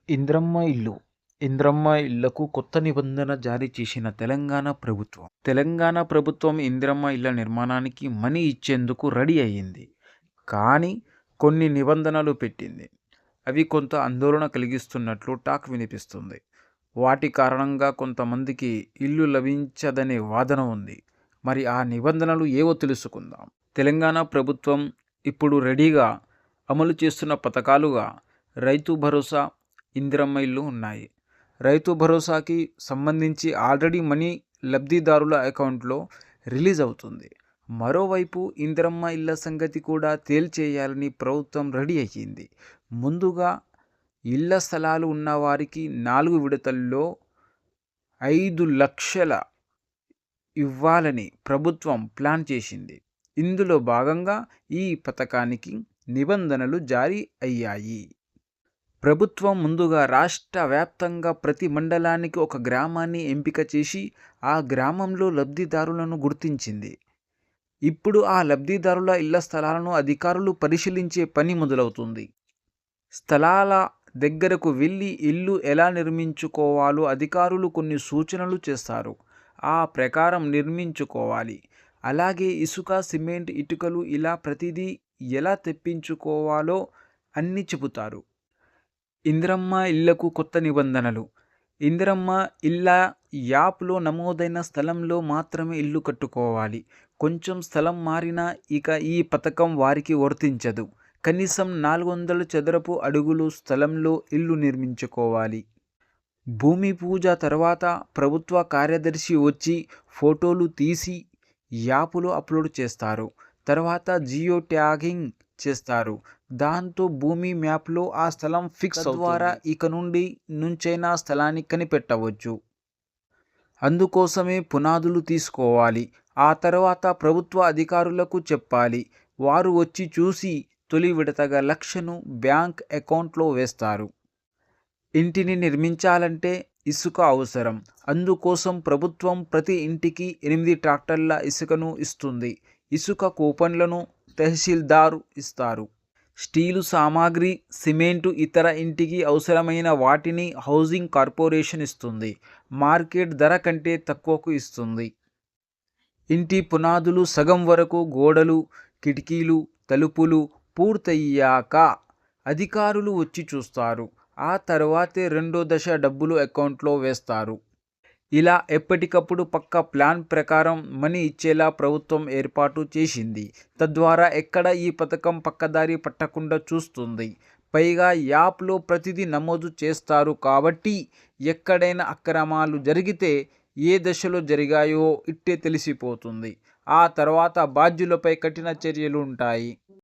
ఇంద్రమ్మ ఇల్లు. ఇంద్రమ్మ ఇళ్లకు కొత్త నిబంధన జారీ చేసిన తెలంగాణ ప్రభుత్వం. తెలంగాణ ప్రభుత్వం ఇందిరమ్మ ఇళ్ల నిర్మాణానికి మనీ ఇచ్చేందుకు రెడీ అయ్యింది. కానీ కొన్ని నిబంధనలు పెట్టింది. అవి కొంత ఆందోళన కలిగిస్తున్నట్లు టాక్ వినిపిస్తుంది. వాటి కారణంగా కొంతమందికి ఇల్లు లభించదనే వాదన ఉంది. మరి ఆ నిబంధనలు ఏవో తెలుసుకుందాం. తెలంగాణ ప్రభుత్వం ఇప్పుడు రెడీగా అమలు చేస్తున్న పథకాలుగా రైతు భరోసా, ఇందిరమ్మ ఇల్లు ఉన్నాయి. రైతు భరోసాకి సంబంధించి ఆల్రెడీ మనీ లబ్ధిదారుల అకౌంట్లో రిలీజ్ అవుతుంది. మరోవైపు ఇందిరమ్మ ఇళ్ల సంగతి కూడా తేల్చేయాలని ప్రభుత్వం రెడీ అయ్యింది. ముందుగా ఇళ్ల స్థలాలు ఉన్నవారికి 4 విడతల్లో 5 లక్షల ఇవ్వాలని ప్రభుత్వం ప్లాన్ చేసింది. ఇందులో భాగంగా ఈ పథకానికి నిబంధనలు జారీ అయ్యాయి. ప్రభుత్వం ముందుగా రాష్ట్ర వ్యాప్తంగా ప్రతి మండలానికి ఒక గ్రామాన్ని ఎంపిక చేసి ఆ గ్రామంలో లబ్ధిదారులను గుర్తించింది. ఇప్పుడు ఆ లబ్ధిదారుల ఇళ్ల స్థలాలను అధికారులు పరిశీలించే పని మొదలవుతుంది. స్థలాల దగ్గరకు వెళ్ళి ఇల్లు ఎలా నిర్మించుకోవాలో అధికారులు కొన్ని సూచనలు చేస్తారు. ఆ ప్రకారం నిర్మించుకోవాలి. అలాగే ఇసుక, సిమెంట్, ఇటుకలు ఇలా ప్రతిదీ ఎలా తెప్పించుకోవాలో అన్నీ చెబుతారు. ఇందిరమ్మ ఇళ్లకు కొత్త నిబంధనలు. ఇందిరమ్మ ఇళ్ల యాప్లో నమోదైన స్థలంలో మాత్రమే ఇల్లు కట్టుకోవాలి. కొంచెం స్థలం మారినా ఇక ఈ పథకం వారికి వర్తించదు. కనీసం 400 చదరపు అడుగులు స్థలంలో ఇల్లు నిర్మించుకోవాలి. భూమి పూజ తర్వాత ప్రభుత్వ కార్యదర్శి వచ్చి ఫోటోలు తీసి యాప్లో అప్లోడ్ చేస్తారు. తర్వాత జియో ట్యాగింగ్ చేస్తారు. దాంతో భూమి మ్యాప్లో ఆ స్థలం ఫిక్స్ ద్వారా ఇక నుంచైనా స్థలాన్ని కనిపెట్టవచ్చు. అందుకోసమే పునాదులు తీసుకోవాలి. ఆ తర్వాత ప్రభుత్వ అధికారులకు చెప్పాలి. వారు వచ్చి చూసి తొలి విడతగా 1,00,000ను బ్యాంక్ అకౌంట్లో వేస్తారు. ఇంటిని నిర్మించాలంటే ఇసుక అవసరం. అందుకోసం ప్రభుత్వం ప్రతి ఇంటికి 8 ట్రాక్టర్ల ఇసుకను ఇస్తుంది. ఇసుక కూపన్లను తహసీల్దార్ ఇస్తారు. స్టీలు సామాగ్రి, సిమెంటు, ఇతర ఇంటికి అవసరమైన వాటిని హౌసింగ్ కార్పొరేషన్ ఇస్తుంది. మార్కెట్ ధర కంటే తక్కువకు ఇస్తుంది. ఇంటి పునాదులు సగం వరకు, గోడలు, కిటికీలు, తలుపులు పూర్తయ్యాక అధికారులు వచ్చి చూస్తారు. ఆ తర్వాతే రెండో దశ డబ్బులు అకౌంట్లో వేస్తారు. ఇలా ఎప్పటికప్పుడు పక్కా ప్లాన్ ప్రకారం మనీ ఇచ్చేలా ప్రభుత్వం ఏర్పాటు చేసింది. తద్వారా ఎక్కడ ఈ పథకం పక్కదారి పట్టకుండా చూస్తుంది. పైగా యాప్లో ప్రతిదీ నమోదు చేస్తారు కాబట్టి ఎక్కడైనా అక్రమాలు జరిగితే ఏ దశలో జరిగాయో ఇట్టే తెలిసిపోతుంది. ఆ తర్వాత బాధ్యులపై కఠిన చర్యలు ఉంటాయి.